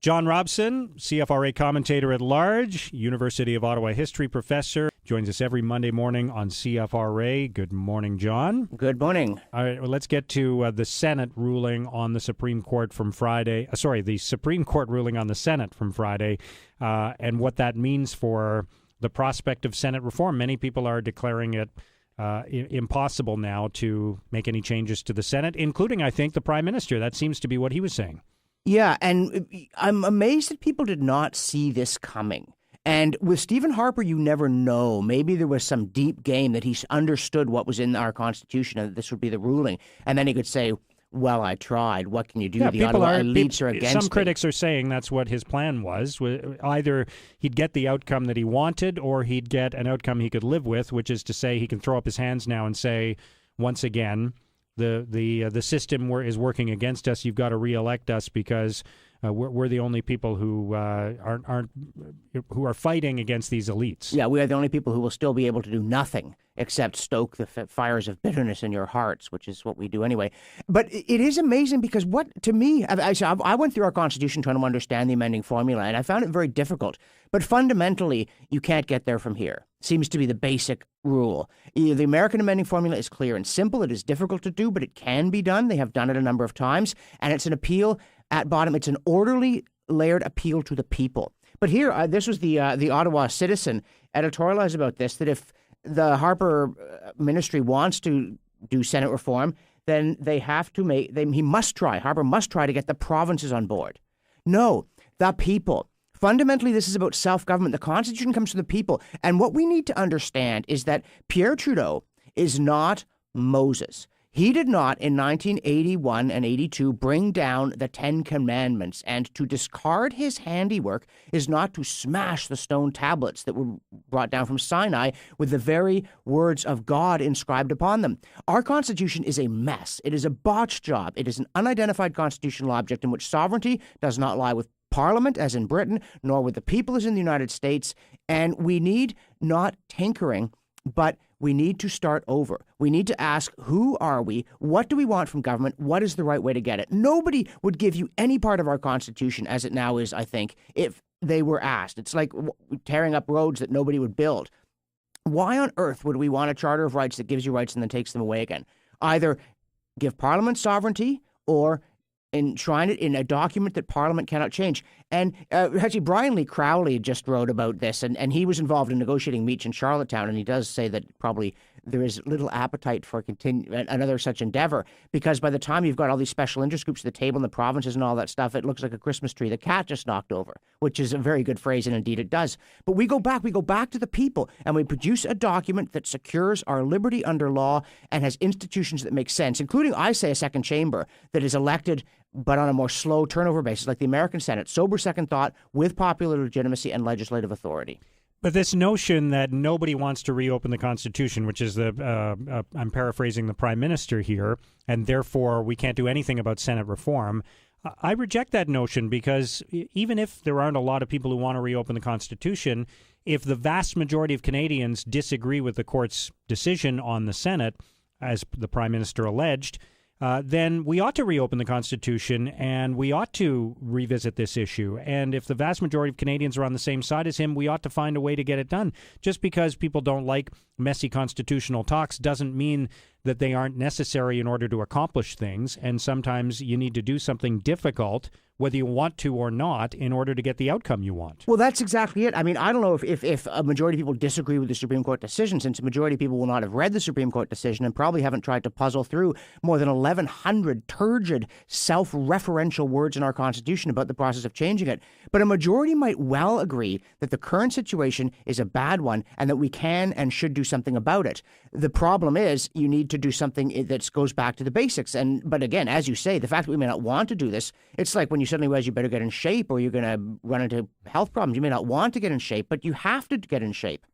John Robson, CFRA commentator at large, University of Ottawa history professor, joins us every Monday morning on CFRA. Good morning, John. Good morning. All right, well, let's get to the Senate ruling on the Supreme Court from Friday. The Supreme Court ruling on the Senate from Friday, and what that means for the prospect of Senate reform. Many people are declaring it impossible now to make any changes to the Senate, including, I think, the Prime Minister. That seems to be what he was saying. Yeah, and I'm amazed that people did not see this coming. And with Stephen Harper, you never know. Maybe there was some deep game that he understood what was in our Constitution and that this would be the ruling. And then he could say, well, I tried. What can you do? Yeah, the Ottawa elites are against Some critics are saying that's what his plan was. Either he'd get the outcome that he wanted or he'd get an outcome he could live with, which is to say he can throw up his hands now and say, once again, the system is working against us. You've got to reelect us because we're the only people who are fighting against these elites. Yeah, we are the only people who will still be able to do nothing except stoke the fires of bitterness in your hearts, which is what we do anyway. But it is amazing because I went through our Constitution trying to understand the amending formula, and I found it very difficult. But fundamentally, you can't get there from here. Seems to be the basic rule. The American amending formula is clear and simple. It is difficult to do, but it can be done. They have done it a number of times, and it's an appeal at bottom. It's an orderly, layered appeal to the people. But here, this was the Ottawa Citizen editorialized about this, that if the Harper ministry wants to do Senate reform, then Harper must try to get the provinces on board. No, the people. Fundamentally, this is about self-government. The Constitution comes from the people. And what we need to understand is that Pierre Trudeau is not Moses. He did not, in 1981 and 82, bring down the Ten Commandments. And to discard his handiwork is not to smash the stone tablets that were brought down from Sinai with the very words of God inscribed upon them. Our Constitution is a mess. It is a botched job. It is an unidentified constitutional object in which sovereignty does not lie with Parliament, as in Britain, nor with the people, as in the United States. And we need not tinkering, but we need to start over. We need to ask, who are we? What do we want from government? What is the right way to get it? Nobody would give you any part of our Constitution, as it now is, I think, if they were asked. It's like tearing up roads that nobody would build. Why on earth would we want a Charter of Rights that gives you rights and then takes them away again? Either give Parliament sovereignty or enshrine it in a document that Parliament cannot change. And actually, Brian Lee Crowley just wrote about this, and he was involved in negotiating Meach in Charlottetown, and he does say that probably there is little appetite for another such endeavor, because by the time you've got all these special interest groups at the table in the provinces and all that stuff, it looks like a Christmas tree the cat just knocked over, which is a very good phrase, and indeed it does. But we go back to the people, and we produce a document that secures our liberty under law and has institutions that make sense, including, I say, a second chamber that is elected but on a more slow turnover basis, like the American Senate, sober second thought with popular legitimacy and legislative authority. But this notion that nobody wants to reopen the Constitution, which is I'm paraphrasing the Prime Minister here, and therefore we can't do anything about Senate reform, I reject that notion, because even if there aren't a lot of people who want to reopen the Constitution, if the vast majority of Canadians disagree with the court's decision on the Senate, as the Prime Minister alleged, then we ought to reopen the Constitution and we ought to revisit this issue. And if the vast majority of Canadians are on the same side as him, we ought to find a way to get it done. Just because people don't like messy constitutional talks doesn't mean that they aren't necessary in order to accomplish things. And sometimes you need to do something difficult, whether you want to or not, in order to get the outcome you want. Well, that's exactly it. I mean, I don't know if a majority of people disagree with the Supreme Court decision, since a majority of people will not have read the Supreme Court decision and probably haven't tried to puzzle through more than 1,100 turgid, self-referential words in our Constitution about the process of changing it. But a majority might well agree that the current situation is a bad one and that we can and should do something about it. The problem is you need to do something that goes back to the basics. But again, as you say, the fact that we may not want to do this, it's like when you suddenly realize you better get in shape or you're going to run into health problems. You may not want to get in shape, but you have to get in shape.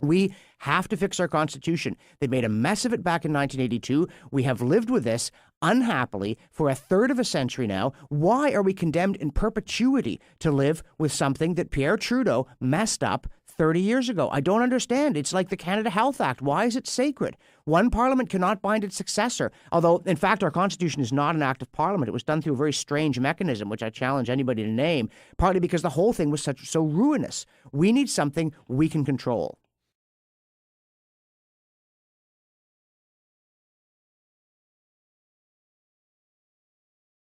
We have to fix our Constitution. They made a mess of it back in 1982. We have lived with this unhappily for a third of a century now. Why are we condemned in perpetuity to live with something that Pierre Trudeau messed up 30 years ago. I don't understand. It's like the Canada Health Act. Why is it sacred? One parliament cannot bind its successor. Although, in fact, our Constitution is not an act of parliament. It was done through a very strange mechanism, which I challenge anybody to name, partly because the whole thing was so ruinous. We need something we can control.